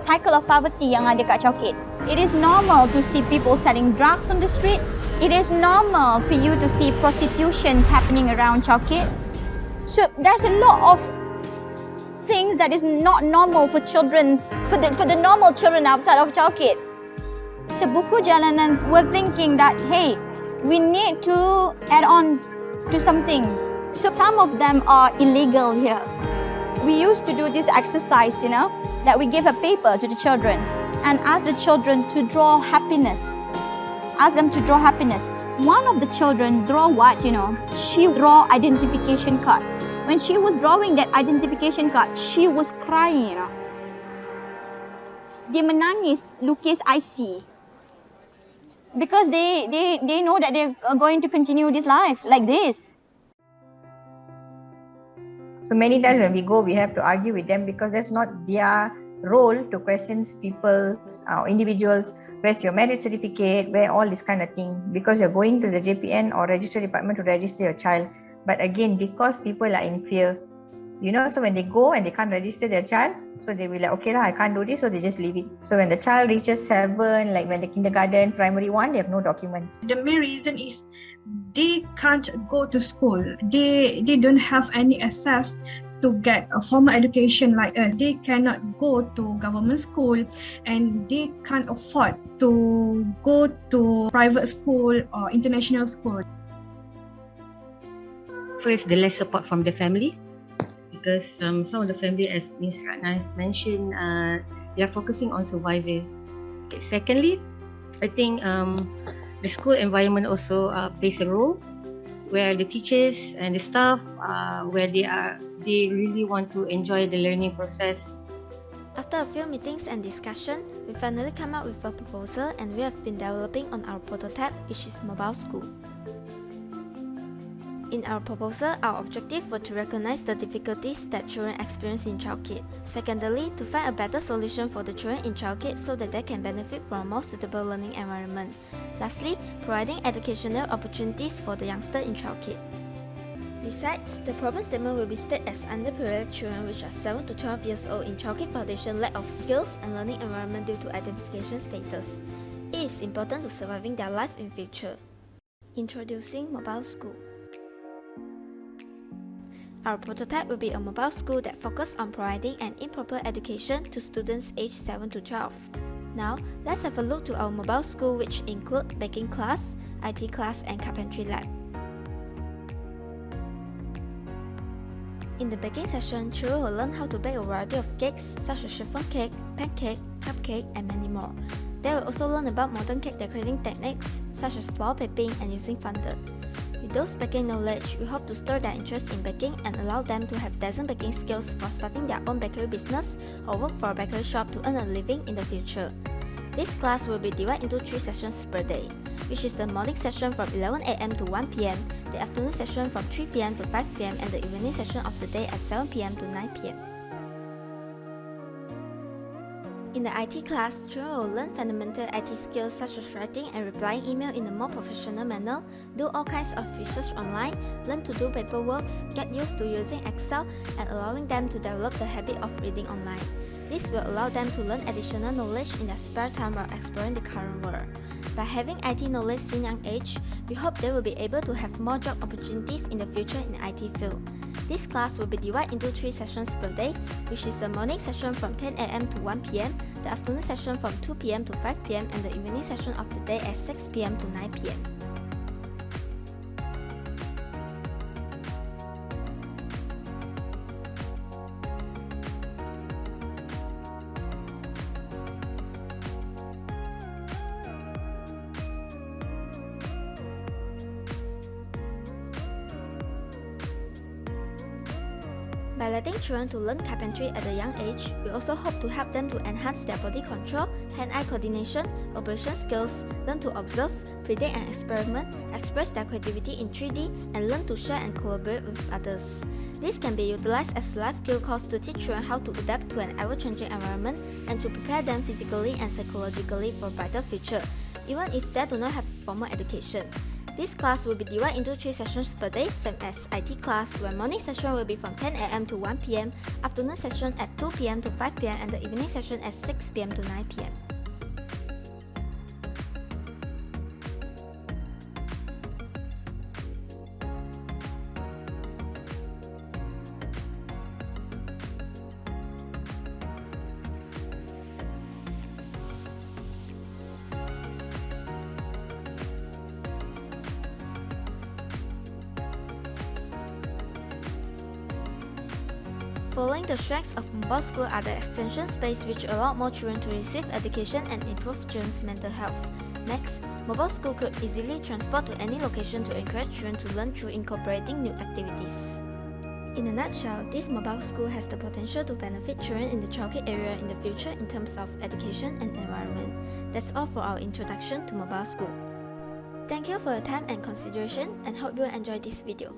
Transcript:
cycle of poverty yang ada kat Chow. It is normal to see people selling drugs on the street. It is normal for you to see prostitutions happening around Chow. So there's a lot of things that is not normal for the normal children outside of Chow. So buku jalanan were thinking that, hey, we need to add on to something. So some of them are illegal here. We used to do this exercise, that we give a paper to the children and ask the children to draw happiness. Ask them to draw happiness. One of the children draw what, She draw identification cards. When she was drawing that identification card, she was crying, Dia menangis lukis IC. Because they know that they're going to continue this life like this. So many times when we go, we have to argue with them because that's not their role to question people's individuals. Where's your marriage certificate? Where all this kind of thing? Because you're going to the JPN or register department to register your child. But again, because people are in fear, so when they go and they can't register their child, so they will like, okay lah, I can't do this, so they just leave it. So when the child reaches 7, like when the kindergarten, primary 1, they have no documents. The main reason is they can't go to school. They don't have any access to get a formal education like us. They cannot go to government school and they can't afford to go to private school or international school. First, the less support from the family. Because some of the family, as Ms. Ratna has mentioned, they are focusing on survival. Okay. Secondly, I think the school environment also plays a role, where the teachers and the staff, where they really want to enjoy the learning process. After a few meetings and discussion, we finally come up with a proposal, and we have been developing on our prototype, which is mobile school. In our proposal, our objective was to recognize the difficulties that children experience in childcare. Secondly, to find a better solution for the children in childcare so that they can benefit from a more suitable learning environment. Lastly, providing educational opportunities for the youngster in childcare. Besides, the problem statement will be stated as underprivileged children which are 7 to 12 years old in childcare foundation lack of skills and learning environment due to identification status. It is important to surviving their life in future. Introducing mobile school. Our prototype will be a mobile school that focuses on providing an improper education to students aged 7 to 12. Now, let's have a look to our mobile school, which include baking class, IT class, and carpentry lab. In the baking session, children will learn how to bake a variety of cakes such as chiffon cake, pancake, cupcake, and many more. They will also learn about modern cake decorating techniques such as flower painting and using fondant. With those baking knowledge, we hope to stir their interest in baking and allow them to have decent baking skills for starting their own bakery business or work for a bakery shop to earn a living in the future. This class will be divided into 3 sessions per day, which is the morning session from 11 AM to 1 PM, the afternoon session from 3 PM to 5 PM, and the evening session of the day at 7 PM to 9 PM. In the IT class, children will learn fundamental IT skills such as writing and replying email in a more professional manner, do all kinds of research online, learn to do paperwork, get used to using Excel, and allowing them to develop the habit of reading online. This will allow them to learn additional knowledge in their spare time while exploring the current world. By having IT knowledge since young age, we hope they will be able to have more job opportunities in the future in the IT field. This class will be divided into 3 sessions per day, which is the morning session from 10 AM to 1 PM, the afternoon session from 2 PM to 5 PM, and the evening session of the day at 6 PM to 9 PM. By letting children to learn carpentry at a young age, we also hope to help them to enhance their body control, hand-eye coordination, operation skills, learn to observe, predict and experiment, express their creativity in 3D, and learn to share and collaborate with others. This can be utilized as life skill course to teach children how to adapt to an ever-changing environment and to prepare them physically and psychologically for a brighter future, even if they do not have formal education. This class will be divided into 3 sessions per day, same as IT class, where morning session will be from 10 AM to 1 PM, afternoon session at 2 PM to 5 PM, and the evening session at 6 PM to 9 PM. Following the strengths of mobile school are the extension space which allow more children to receive education and improve children's mental health. Next, mobile school could easily transport to any location to encourage children to learn through incorporating new activities. In a nutshell, this mobile school has the potential to benefit children in the childcare area in the future in terms of education and environment. That's all for our introduction to mobile school. Thank you for your time and consideration, and hope you enjoyed this video.